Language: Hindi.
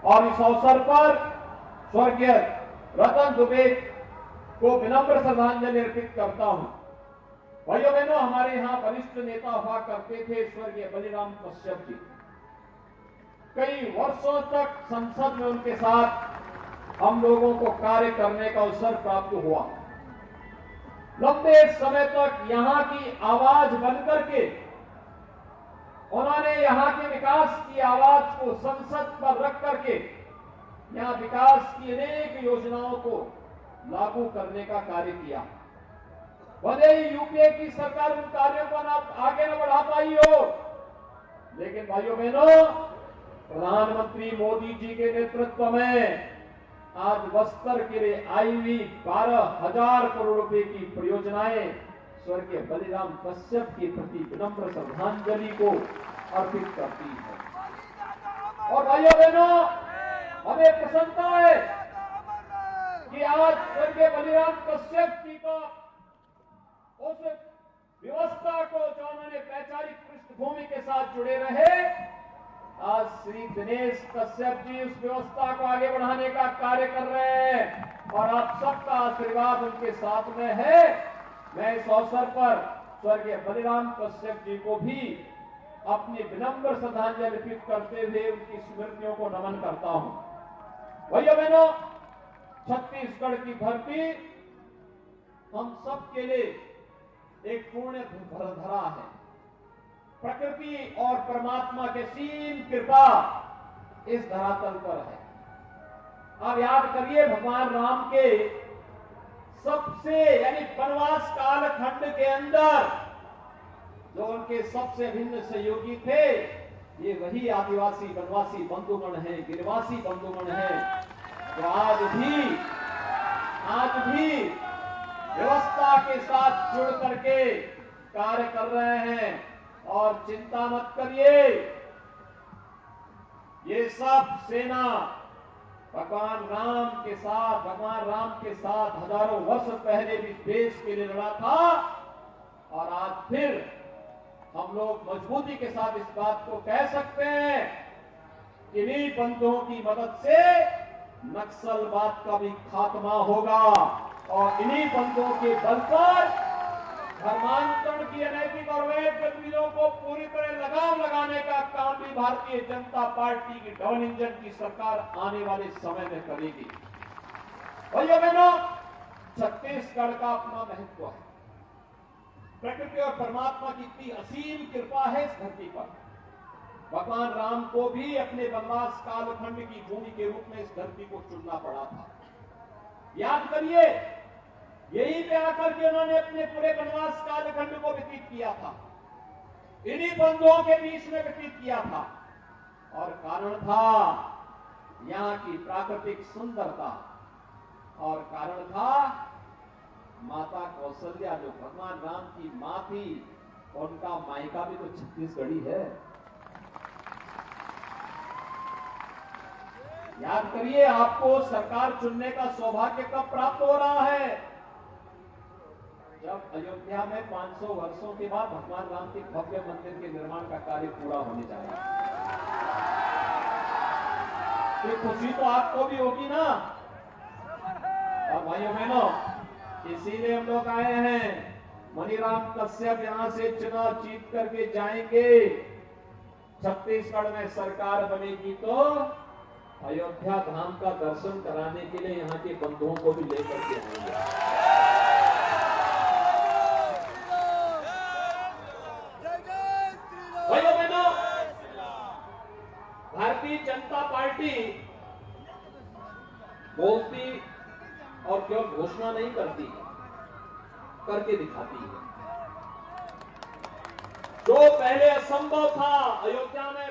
और इस अवसर पर स्वर्गीय रतन दुबे को विनम्र श्रद्धांजलि अर्पित करता हूं। भाइयों बहनों, हमारे यहां वरिष्ठ नेता हुआ करते थे स्वर्गीय बलिराम कश्यप जी। कई वर्षों तक संसद में उनके साथ हम लोगों को कार्य करने का अवसर प्राप्त हुआ। लंबे समय तक यहां की आवाज बनकर के उन्होंने यहां के विकास की आवाज को संसद पर रख करके यहां विकास की अनेक योजनाओं को लागू करने का कार्य किया। भले ही यूपीए की सरकार उन कार्यों को आगे न बढ़ा पाई हो, लेकिन भाइयों बहनों, प्रधानमंत्री मोदी जी के नेतृत्व में आज बस्तर के लिए आई हुई 12,000 करोड़ रुपए की परियोजनाएं स्वर्गीय बलिराम कश्यप के प्रति विनम्र श्रद्धांजलि को अर्पित करती है। और भाइयों बहनों, हमें प्रसन्नता है कि आज स्वर्गीय बलिराम कश्यप जी को उस व्यवस्था को जो उन्होंने वैचारिक पृष्ठभूमि के साथ जुड़े रहे, आज श्री दिनेश कश्यप जी उस व्यवस्था को आगे बढ़ाने का कार्य कर रहे हैं और आप सबका आशीर्वाद उनके साथ में है। मैं इस अवसर पर स्वर्गीय बलिराम कश्यप जी को भी अपनी विनम्र श्रद्धांजलि अर्पित करते हुए उनकी स्मृतियों को नमन करता हूं। भाइयों बहनों, छत्तीसगढ़ की धरती हम सब के लिए एक पुण्य धरा है। प्रकृति और परमात्मा के असीम कृपा इस धरातल पर है। आप याद करिए, भगवान राम के सबसे यानी वनवास कालखंड के अंदर जो उनके सबसे भिन्न सहयोगी थे, ये वही आदिवासी वनवासी बंधुगण हैं, गिरवासी बंधुगण हैं, जो आज भी व्यवस्था के साथ जुड़ करके कार्य कर रहे हैं। और चिंता मत करिए, ये सब सेना भगवान राम के साथ हजारों वर्ष पहले भी देश के लिए लड़ा था और आज फिर हम लोग मजबूती के साथ इस बात को कह सकते हैं कि इन्हीं बंधुओं की मदद से नक्सलवाद का भी खात्मा होगा और इन्हीं बंधुओं के बल पर धर्मांतरण की अनैतिक और वैध गतिविधियों को पूरी तरह लगाम लगाने का काम भी भारतीय जनता पार्टी की डबल इंजन की सरकार आने वाले समय में करेगी। भाइयों बहनों, छत्तीसगढ़ का अपना महत्व है। प्रकृति और परमात्मा की इतनी असीम कृपा है इस धरती पर। भगवान राम को भी अपने वनवास कालखंड की भूमि के रूप में इस धरती को चुनना पड़ा था। याद करिए, यहीं पे आकर के उन्होंने अपने पूरे वनवास कालखंड को व्यतीत किया था, इन्हीं बंधुओं के बीच में व्यतीत किया था। और कारण था यहाँ की प्राकृतिक सुंदरता और कारण था माता कौशल्या, जो भगवान राम की मां थी, उनका मायका भी तो छत्तीसगढ़ी है। याद करिए, आपको सरकार चुनने का सौभाग्य कब प्राप्त हो रहा है? जब अयोध्या में 500 वर्षों के बाद भगवान राम के भव्य मंदिर के निर्माण का कार्य पूरा होने जा रहा है। तो खुशी तो आपको भी होगी ना। और भाइयों बहनों, इसीलिए हम लोग आए हैं। मनीराम कश्यप यहां से चुनाव जीत करके जाएंगे, छत्तीसगढ़ में सरकार बनेगी तो अयोध्या धाम का दर्शन कराने के लिए यहाँ के बंधुओं को भी लेकर के आएंगे। भाइयों बहनों, भारतीय जनता पार्टी बोलती और केवल घोषणा नहीं करती, करके दिखाती है। जो पहले असंभव था, अयोध्या में